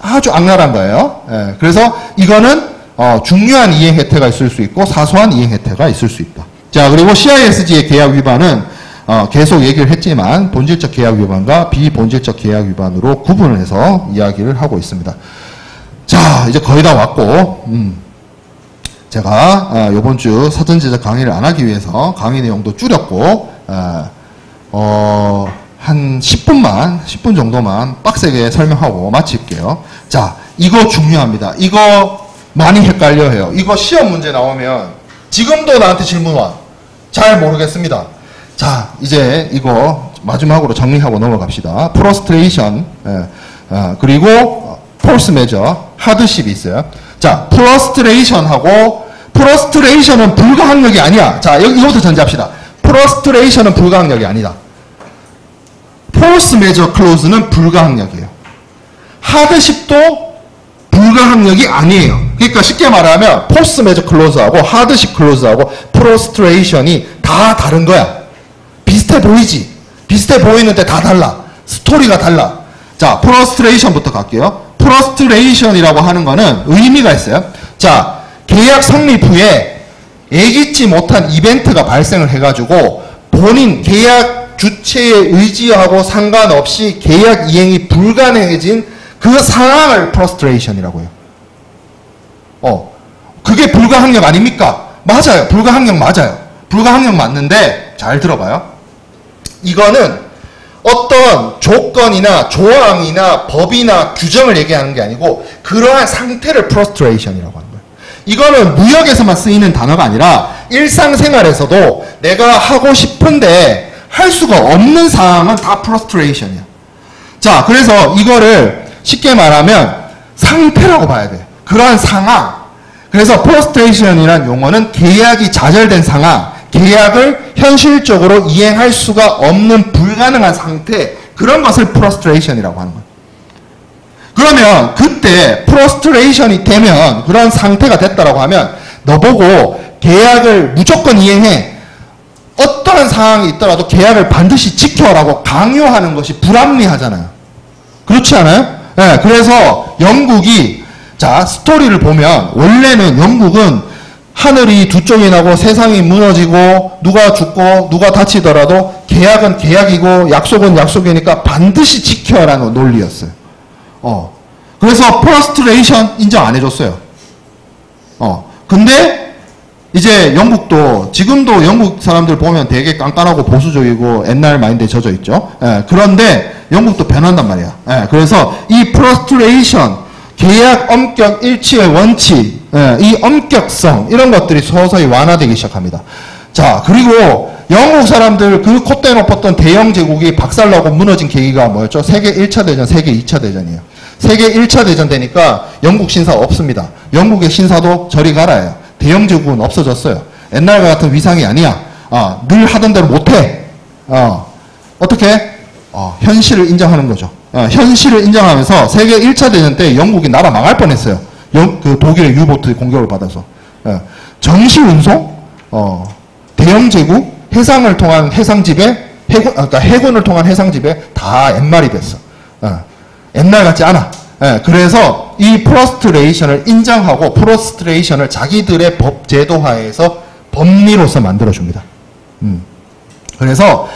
아주 악랄한 거예요. 그래서 이거는 중요한 이행 혜택가 있을 수 있고 사소한 이행 혜택가 있을 수 있다. 자, 그리고 CISG의 계약 위반은 계속 얘기를 했지만 본질적 계약 위반과 비본질적 계약 위반으로 구분을 해서 이야기를 하고 있습니다. 자, 이제 거의 다 왔고 제가 이번 주 사전 제작 강의를 안 하기 위해서 강의 내용도 줄였고 한 10분 정도만 빡세게 설명하고 마칠게요. 자, 이거 중요합니다. 이거 많이 헷갈려 해요. 이거 시험 문제 나오면 지금도 나한테 질문 와. 잘 모르겠습니다. 자, 이제 이거 마지막으로 정리하고 넘어갑시다. 프러스트레이션, 그리고 폴스 메저, 하드십이 있어요. 자, 프러스트레이션은 불가항력이 아니야. 자, 이것부터 전제합시다. 프러스트레이션은 불가항력이 아니다. 폴스 메저 클로즈는 불가항력이에요. 하드십도 불가항력이 아니에요. 그러니까 쉽게 말하면 폴스 메저 클로즈하고 하드십 클로즈하고 프러스트레이션이 다 다른 거야. 비슷해 보이지? 비슷해 보이는데 다 달라. 스토리가 달라. 자, 프러스트레이션부터 갈게요. 프러스트레이션이라고 하는 거는 의미가 있어요. 자, 계약 성립 후에 예기치 못한 이벤트가 발생을 해가지고 본인 계약 주체의 의지하고 상관없이 계약 이행이 불가능해진 그 상황을 프러스트레이션이라고 해요. 그게 불가항력 아닙니까? 맞아요. 불가항력 맞아요. 불가항력 맞는데 잘 들어봐요. 이거는 어떤 조건이나 조항이나 법이나 규정을 얘기하는 게 아니고 그러한 상태를 프러스트레이션이라고 하는 거예요. 이거는 무역에서만 쓰이는 단어가 아니라 일상생활에서도 내가 하고 싶은데 할 수가 없는 상황은 다 프러스트레이션이야. 자, 그래서 이거를 쉽게 말하면 상태라고 봐야 돼. 그러한 상황. 그래서 프러스트레이션이라는 용어는 계약이 좌절된 상황, 계약을 현실적으로 이행할 수가 없는 불가능한 상태, 그런 것을 프러스트레이션이라고 하는 거예요. 그러면 그때 프러스트레이션이 되면, 그런 상태가 됐다라고 하면 너보고 계약을 무조건 이행해, 어떠한 상황이 있더라도 계약을 반드시 지켜라고 강요하는 것이 불합리하잖아요. 그렇지 않아요? 네, 그래서 영국이, 자, 스토리를 보면 원래는 영국은 하늘이 두 쪽이 나고 세상이 무너지고 누가 죽고 누가 다치더라도 계약은 계약이고 약속은 약속이니까 반드시 지켜라는 논리였어요. 그래서 프러스트레이션 인정 안 해줬어요. 근데 이제 영국도, 지금도 영국 사람들 보면 되게 깐깐하고 보수적이고 옛날 마인드에 젖어 있죠. 그런데 영국도 변한단 말이야. 그래서 이 프러스트레이션, 계약 엄격 일치의 원칙, 이 엄격성, 이런 것들이 서서히 완화되기 시작합니다. 자, 그리고 영국 사람들 그 콧대 높았던 대영 제국이 박살나고 무너진 계기가 뭐였죠? 세계 1차 대전, 세계 2차 대전이에요. 세계 1차 대전 되니까 영국 신사 없습니다. 영국의 신사도 저리 가라예요. 대영 제국은 없어졌어요. 옛날과 같은 위상이 아니야. 늘 하던 대로 못해. 어떻게? 현실을 인정하는 거죠. 현실을 인정하면서 세계 1차 대전 때 영국이 나라 망할 뻔했어요. 그 독일의 유보트 공격을 받아서. 정시 운송, 대영 제국, 해상을 통한 해상지배, 그러니까 해군을 통한 해상지배 다 옛말이 됐어. 옛날 같지 않아. 그래서 이 프러스트레이션을 인정하고 프러스트레이션을 자기들의 법 제도화해서 법리로서 만들어줍니다. 그래서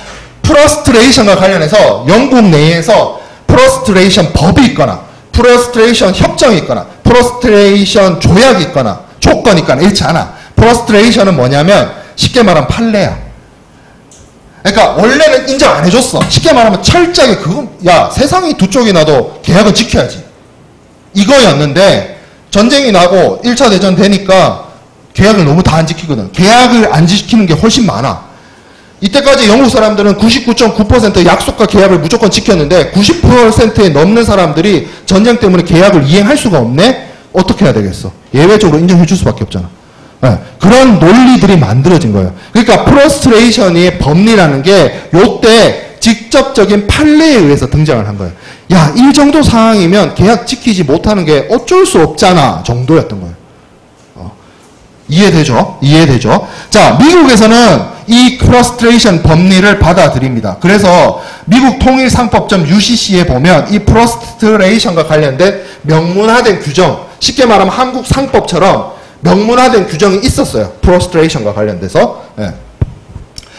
프러스트레이션과 관련해서 영국 내에서 프러스트레이션 법이 있거나 프러스트레이션 협정이 있거나 프러스트레이션 조약이 있거나 조건이 있거나 이렇지 않아. 프러스트레이션은 뭐냐면 쉽게 말하면 판례야. 그러니까 원래는 인정 안 해줬어. 쉽게 말하면 철저하게 야, 세상이 두 쪽이 나도 계약은 지켜야지. 이거였는데 전쟁이 나고 1차 대전 되니까 계약을 너무 다 안 지키거든. 계약을 안 지키는 게 훨씬 많아. 이때까지 영국 사람들은 99.9% 약속과 계약을 무조건 지켰는데 90%에 넘는 사람들이 전쟁 때문에 계약을 이행할 수가 없네? 어떻게 해야 되겠어? 예외적으로 인정해 줄 수밖에 없잖아. 그런 논리들이 만들어진 거예요. 그러니까 프러스트레이션의 법리라는 게 요때 직접적인 판례에 의해서 등장을 한 거예요. 야, 이 정도 상황이면 계약 지키지 못하는 게 어쩔 수 없잖아 정도였던 거예요. 이해되죠? 이해되죠? 자, 미국에서는 이 프러스트레이션 법리를 받아들입니다. 그래서 미국 통일상법점 UCC에 보면 이 프러스트레이션과 관련된 명문화된 규정, 쉽게 말하면 한국 상법처럼 명문화된 규정이 있었어요. 프러스트레이션과 관련돼서.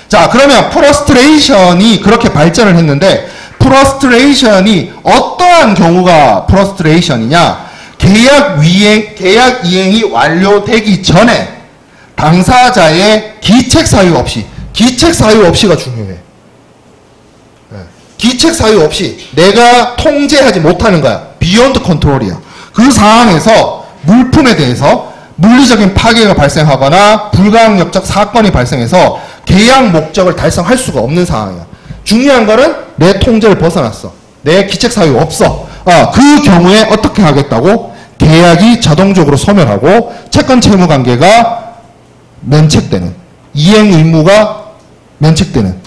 자, 그러면 프러스트레이션이 그렇게 발전을 했는데 프러스트레이션이 어떠한 경우가 프러스트레이션이냐? 계약 이행이 완료되기 전에 당사자의 기책 사유 없이가 중요해. 기책 사유 없이 내가 통제하지 못하는 거야. 비욘드 컨트롤이야. 그 상황에서 물품에 대해서 물리적인 파괴가 발생하거나 불가항력적 사건이 발생해서 계약 목적을 달성할 수가 없는 상황이야. 중요한 거는 내 통제를 벗어났어. 내 기책 사유 없어. 그 경우에 어떻게 하겠다고? 계약이 자동적으로 소멸하고 채권 채무 관계가 면책되는, 이행 의무가 면책되는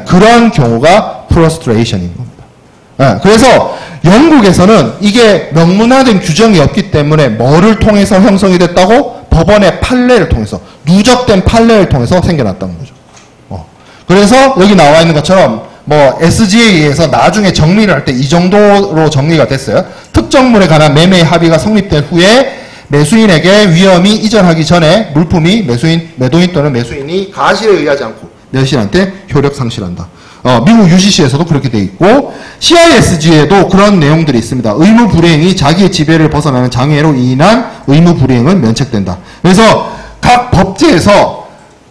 그런 경우가 프러스트레이션인 겁니다. 그래서 영국에서는 이게 명문화된 규정이 없기 때문에 뭐를 통해서 형성이 됐다고? 법원의 판례를 통해서, 누적된 판례를 통해서 생겨났다는 거죠. 그래서 여기 나와 있는 것처럼 뭐 SGA에서 나중에 정리를 할 때 이 정도로 정리가 됐어요. 특정물에 관한 매매 합의가 성립된 후에 매수인에게 위험이 이전하기 전에 물품이 매도인 또는 매수인이 가실에 의하지 않고 매수인한테 효력 상실한다. 미국 UCC에서도 그렇게 돼 있고 CISG에도 그런 내용들이 있습니다. 의무 불이행이 자기의 지배를 벗어나는 장애로 인한 의무 불이행은 면책된다. 그래서 각 법제에서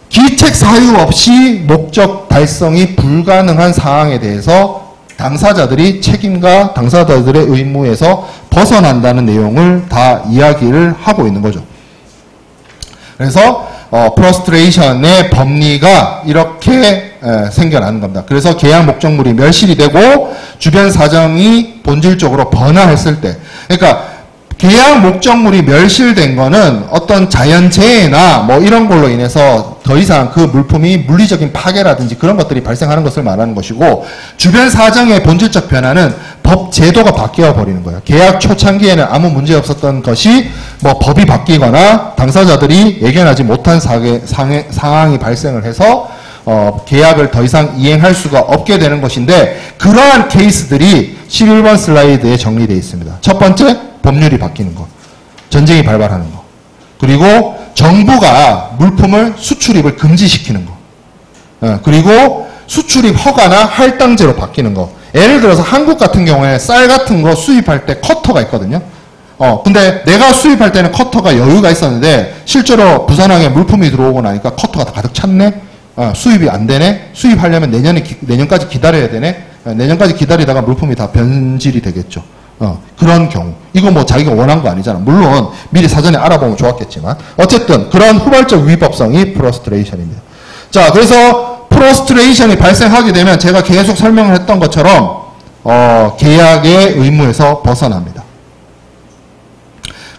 기책 사유 없이 목적 달성이 불가능한 사항에 대해서 당사자들이 책임과 당사자들의 의무에서 벗어난다는 내용을 다 이야기를 하고 있는 거죠. 그래서 프러스트레이션의 법리가 이렇게 생겨나는 겁니다. 그래서 계약 목적물이 멸실이 되고 주변 사정이 본질적으로 변화했을 때, 그러니까 계약 목적물이 멸실된 거는 어떤 자연재해나 뭐 이런 걸로 인해서 더 이상 그 물품이 물리적인 파괴라든지 그런 것들이 발생하는 것을 말하는 것이고, 주변 사정의 본질적 변화는 법 제도가 바뀌어 버리는 거예요. 계약 초창기에는 아무 문제 없었던 것이 뭐 법이 바뀌거나 당사자들이 예견하지 못한 상황이 발생을 해서 계약을 더 이상 이행할 수가 없게 되는 것인데, 그러한 케이스들이 11번 슬라이드에 정리되어 있습니다. 첫 번째, 법률이 바뀌는 거, 전쟁이 발발하는 거, 그리고 정부가 물품을 수출입을 금지시키는 거, 그리고 수출입 허가나 할당제로 바뀌는 거. 예를 들어서 한국 같은 경우에 쌀 같은 거 수입할 때 커터가 있거든요. 근데 내가 수입할 때는 커터가 여유가 있었는데 실제로 부산항에 물품이 들어오고 나니까 커터가 다 가득 찼네. 수입이 안 되네. 수입하려면 내년까지 기다려야 되네. 내년까지 기다리다가 물품이 다 변질이 되겠죠. 그런 경우. 이거 뭐 자기가 원한 거 아니잖아. 물론 미리 사전에 알아보면 좋았겠지만 어쨌든 그런 후발적 위법성이 프러스트레이션입니다. 자, 그래서 프러스트레이션이 발생하게 되면 제가 계속 설명을 했던 것처럼 계약의 의무에서 벗어납니다.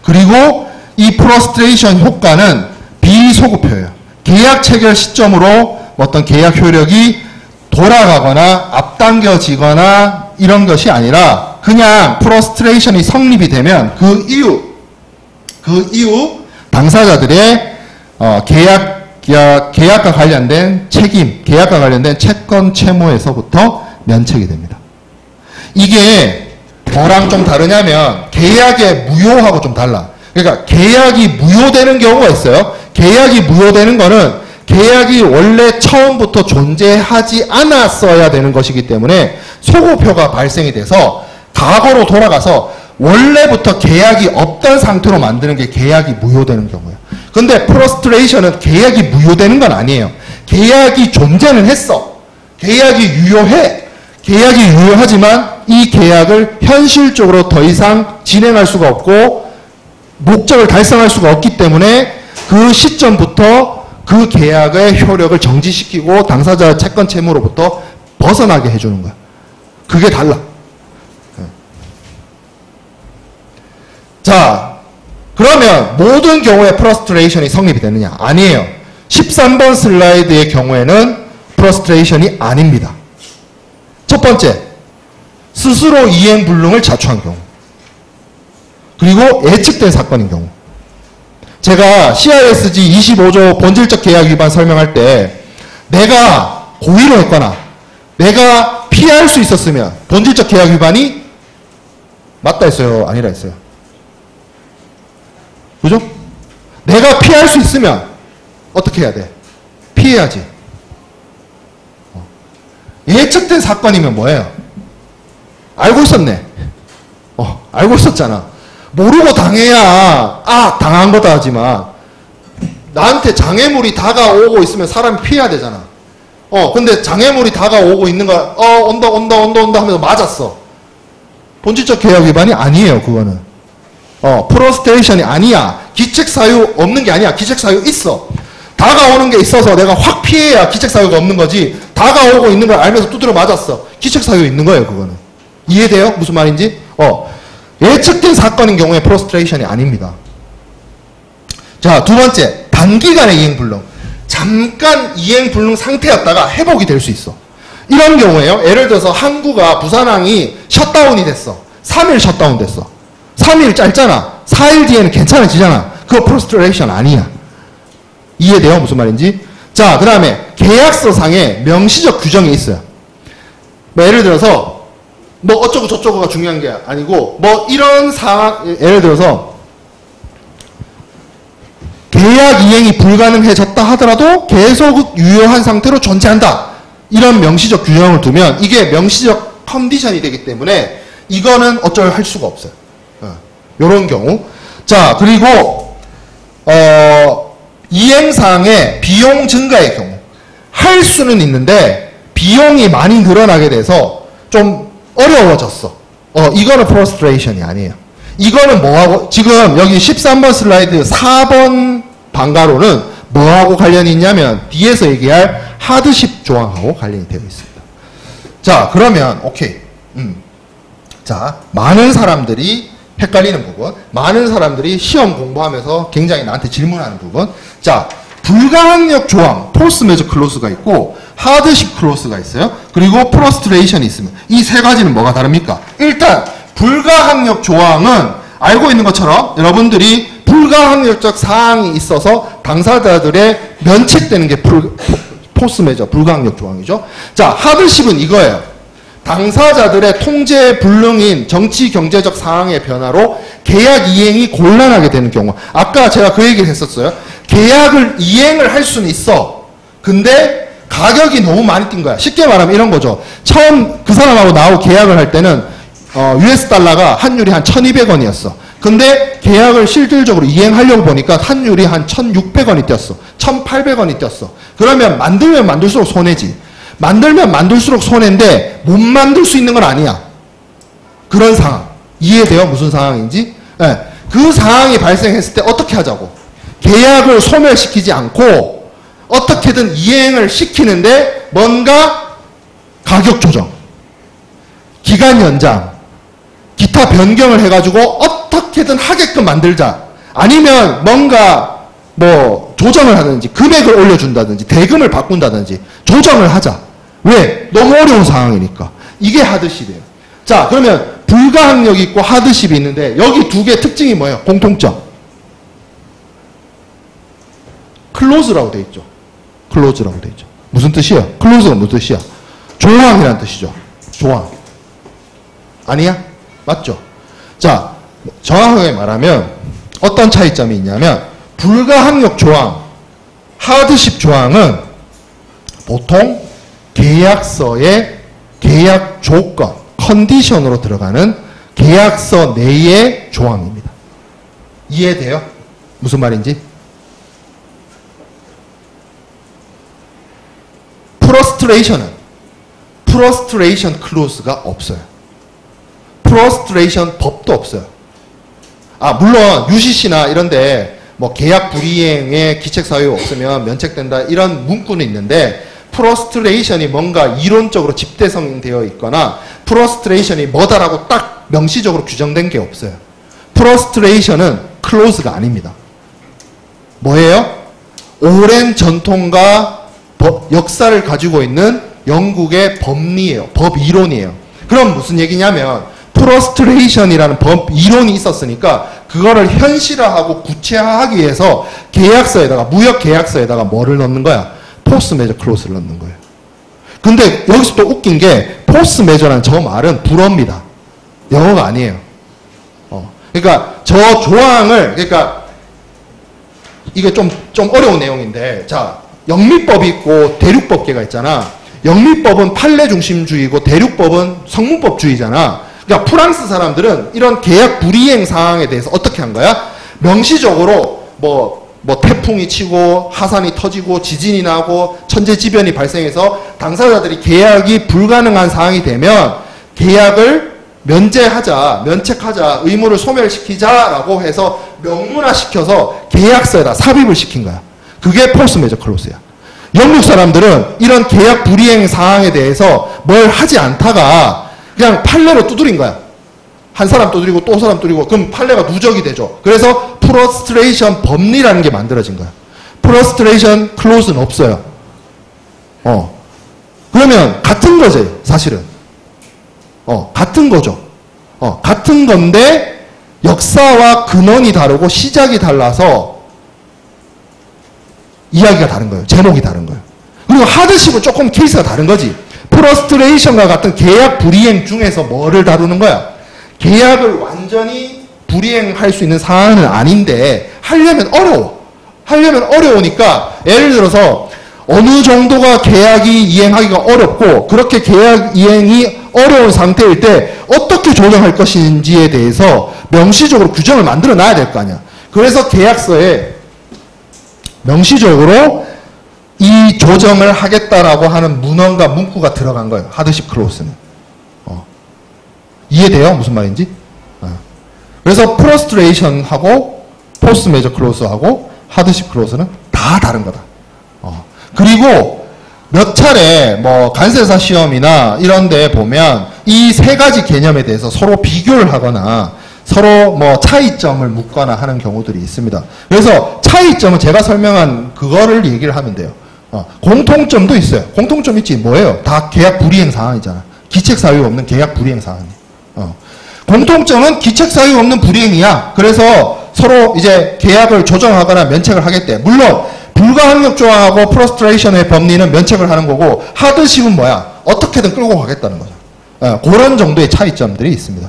그리고 이 프러스트레이션 효과는 비소급효예요. 계약 체결 시점으로 어떤 계약 효력이 돌아가거나 앞당겨지거나 이런 것이 아니라 그냥 프러스트레이션이 성립이 되면 그 이후 당사자들의 계약과 관련된 책임, 계약과 관련된 채권 채무에서부터 면책이 됩니다. 이게 뭐랑 좀 다르냐면 계약의 무효하고 좀 달라. 그러니까 계약이 무효되는 경우가 있어요. 계약이 무효되는 거는 계약이 원래 처음부터 존재하지 않았어야 되는 것이기 때문에 소급효가 발생이 돼서 과거로 돌아가서 원래부터 계약이 없던 상태로 만드는 게 계약이 무효되는 경우예요. 근데 프러스트레이션은 계약이 무효되는 건 아니에요. 계약이 존재는 했어. 계약이 유효해. 계약이 유효하지만 이 계약을 현실적으로 더 이상 진행할 수가 없고 목적을 달성할 수가 없기 때문에 그 시점부터 그 계약의 효력을 정지시키고 당사자 채권 채무로부터 벗어나게 해주는 거야. 그게 달라. 자, 그러면 모든 경우에 프러스트레이션이 성립이 되느냐? 아니에요. 13번 슬라이드의 경우에는 프러스트레이션이 아닙니다. 첫 번째, 스스로 이행불능을 자초한 경우. 그리고 예측된 사건인 경우. 제가 CISG 25조 본질적 계약 위반 설명할 때 내가 고의로 했거나 내가 피할 수 있었으면 본질적 계약 위반이 맞다 했어요? 아니라 했어요? 그죠? 내가 피할 수 있으면 어떻게 해야 돼? 피해야지. 예측된 사건이면 뭐예요? 알고 있었네. 알고 있었잖아. 모르고 당해야 당한 거다 하지만 나한테 장애물이 다가오고 있으면 사람이 피해야 되잖아. 근데 장애물이 다가오고 있는 거 온다 하면서 맞았어. 본질적 계약 위반이 아니에요, 그거는. 프러스트레이션이 아니야. 기책 사유 없는 게 아니야. 기책 사유 있어. 다가오는 게 있어서 내가 확 피해야 기책 사유가 없는 거지. 다가오고 있는 걸 알면서 두드려 맞았어. 기책 사유 있는 거예요, 그거는. 이해돼요? 무슨 말인지? 예측된 사건인 경우에 프러스트레이션이 아닙니다. 자, 두 번째, 단기간의 이행불능. 잠깐 이행불능 상태였다가 회복이 될 수 있어. 이런 경우에요. 예를 들어서 항구가 부산항이 셧다운이 됐어. 3일 셧다운 됐어. 3일 짧잖아. 4일 뒤에는 괜찮아지잖아. 그거 프러스트레이션 아니야. 이해돼요? 무슨 말인지? 자, 그 다음에 계약서상에 명시적 규정이 있어요. 뭐 예를 들어서 뭐 어쩌고 저쩌고가 중요한 게 아니고 뭐 이런 상황, 예를 들어서 계약 이행이 불가능해졌다 하더라도 계속 유효한 상태로 존재한다. 이런 명시적 규정을 두면 이게 명시적 컨디션이 되기 때문에 이거는 어쩔 할 수가 없어요. 요런 경우. 자, 그리고 이행사항의 비용 증가의 경우 할 수는 있는데 비용이 많이 늘어나게 돼서 좀 어려워졌어. 이거는 프러스트레이션이 아니에요. 이거는 뭐하고, 지금 여기 13번 슬라이드 4번 방가로는 뭐하고 관련이 있냐면 뒤에서 얘기할 하드십 조항하고 관련이 되어 있습니다. 자, 그러면 오케이. 자, 많은 사람들이 헷갈리는 부분, 많은 사람들이 시험 공부하면서 굉장히 나한테 질문하는 부분. 자, 불가항력 조항, 포스 메저 클로스가 있고 하드십 클로스가 있어요. 그리고 프러스트레이션이 있으면 이 세 가지는 뭐가 다릅니까? 일단 불가항력 조항은 알고 있는 것처럼 여러분들이 불가항력적 사항이 있어서 당사자들의 면책되는 게 포스 메저 불가항력 조항이죠. 자, 하드십은 이거예요. 당사자들의 통제 불능인 정치 경제적 상황의 변화로 계약 이행이 곤란하게 되는 경우. 아까 제가 그 얘기를 했었어요. 계약을 이행을 할 수는 있어. 근데 가격이 너무 많이 뛴 거야. 쉽게 말하면 이런 거죠. 처음 그 사람하고 나하고 계약을 할 때는 US 달러가 환율이 한 1200원이었어. 근데 계약을 실질적으로 이행하려고 보니까 환율이 한 1600원이 뛰었어. 1800원이 뛰었어. 그러면 만들면 만들수록 손해지. 만들면 만들수록 손해인데 못 만들 수 있는 건 아니야. 그런 상황. 이해돼요? 무슨 상황인지? 네. 그 상황이 발생했을 때 어떻게 하자고? 계약을 소멸시키지 않고 어떻게든 이행을 시키는데 뭔가 가격 조정, 기간 연장, 기타 변경을 해가지고 어떻게든 하게끔 만들자. 아니면 뭔가 뭐 조정을 하든지 금액을 올려준다든지 대금을 바꾼다든지 조정을 하자. 왜? 너무 어려운 상황이니까. 이게 하드십이에요. 자, 그러면 불가항력이 있고 하드십이 있는데 여기 두 개 특징이 뭐예요? 공통점. 클로즈라고 돼 있죠. 클로즈라고 돼 있죠. 무슨 뜻이에요? 클로즈가 무슨 뜻이야? 조항이라는 뜻이죠. 조항. 아니야? 맞죠? 자, 정확하게 말하면 어떤 차이점이 있냐면 불가항력 조항, 하드십 조항은 보통 계약서의 계약 조건, 컨디션으로 들어가는 계약서 내의 조항입니다. 이해돼요? 무슨 말인지? 프러스트레이션 클로즈가 없어요. 프러스트레이션 법도 없어요. 아, 물론 UCC나 이런데 뭐 계약 불이행에 기책 사유 없으면 면책된다 이런 문구는 있는데 프러스트레이션이 뭔가 이론적으로 집대성되어 있거나 프러스트레이션이 뭐다라고 딱 명시적으로 규정된 게 없어요. 프러스트레이션은 클로즈가 아닙니다. 뭐예요? 오랜 전통과 역사를 가지고 있는 영국의 법리예요. 법 이론이에요. 그럼 무슨 얘기냐면 프러스트레이션이라는 법 이론이 있었으니까 그거를 현실화하고 구체화하기 위해서 계약서에다가 무역 계약서에다가 뭐를 넣는 거야? 포스 메저 클로즈를 넣는 거예요. 근데 여기서 또 웃긴 게 포스 메저라는 저 말은 불어입니다. 영어가 아니에요. 그러니까 저 조항을 그러니까 이게 좀 어려운 내용인데 자 영미법이 있고 대륙법계가 있잖아. 영미법은 판례 중심주의고 대륙법은 성문법주의잖아. 그러니까 프랑스 사람들은 이런 계약 불이행 상황에 대해서 어떻게 한 거야? 명시적으로 뭐 태풍이 치고 하산이 터지고 지진이 나고 천재지변이 발생해서 당사자들이 계약이 불가능한 상황이 되면 계약을 면제하자, 면책하자, 의무를 소멸시키자라고 해서 명문화시켜서 계약서에다 삽입을 시킨 거야. 그게 포스 메이저 클로즈야. 영국 사람들은 이런 계약 불이행 사항에 대해서 뭘 하지 않다가 그냥 판례로 두드린 거야. 한 사람 두드리고 또 사람 두드리고 그럼 판례가 누적이 되죠. 그래서 프러스트레이션 법리라는 게 만들어진 거야. 프러스트레이션 클로즈는 없어요. 그러면 같은 거지, 사실은. 같은 거죠. 같은 건데 역사와 근원이 다르고 시작이 달라서 이야기가 다른 거예요. 제목이 다른 거예요. 그리고 하드십은 조금 케이스가 다른 거지. 프러스트레이션과 같은 계약 불이행 중에서 뭐를 다루는 거야? 계약을 완전히 불이행할 수 있는 사안은 아닌데 하려면 어려워. 하려면 어려우니까 예를 들어서 어느 정도가 계약이 이행하기가 어렵고 그렇게 계약 이행이 어려운 상태일 때 어떻게 조정할 것인지에 대해서 명시적으로 규정을 만들어 놔야 될 거 아니야. 그래서 계약서에 명시적으로 이 조정을 하겠다라고 하는 문헌과 문구가 들어간 거예요. 하드십 클로즈는. 이해돼요? 무슨 말인지? 그래서 프러스트레이션하고 포스트 메이저 클로즈하고 하드십 클로즈는 다 다른 거다. 그리고 몇 차례 뭐 간세사 시험이나 이런 데 보면 이 세 가지 개념에 대해서 서로 비교를 하거나 서로 뭐 차이점을 묻거나 하는 경우들이 있습니다. 그래서 차이점은 제가 설명한 그거를 얘기를 하면 돼요. 공통점도 있어요. 공통점 있지. 뭐예요? 다 계약 불이행 사항이잖아. 기책 사유 없는 계약 불이행 사항이에요. 공통점은 기책 사유 없는 불이행이야. 그래서 서로 이제 계약을 조정하거나 면책을 하겠대. 물론 불가항력 조항하고 프러스트레이션의 법리는 면책을 하는 거고 하드십은 뭐야? 어떻게든 끌고 가겠다는 거죠. 그런 정도의 차이점들이 있습니다.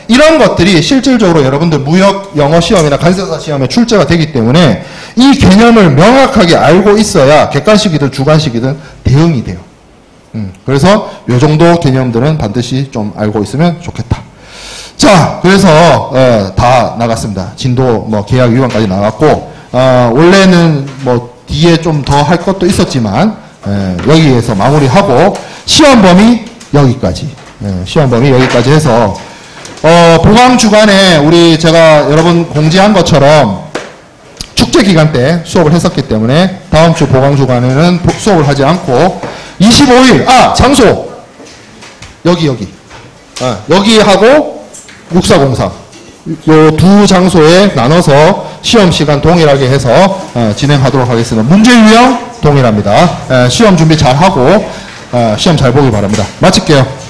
이런 것들이 실질적으로 여러분들 무역 영어 시험이나 간세사 시험에 출제가 되기 때문에 이 개념을 명확하게 알고 있어야 객관식이든 주관식이든 대응이 돼요. 그래서 이 정도 개념들은 반드시 좀 알고 있으면 좋겠다. 자, 그래서 다 나갔습니다. 진도 뭐 계약 위반까지 나갔고 원래는 뭐 뒤에 좀 더 할 것도 있었지만 여기에서 마무리하고 시험 범위 여기까지. 시험 범위 여기까지 해서 보강 주간에 우리 제가 여러분 공지한 것처럼 축제 기간 때 수업을 했었기 때문에 다음 주 보강 주간에는 수업을 하지 않고 25일 장소 여기 하고 6403 요 두 장소에 나눠서 시험 시간 동일하게 해서 진행하도록 하겠습니다. 문제 유형 동일합니다. 시험 준비 잘 하고 시험 잘 보길 바랍니다. 마칠게요.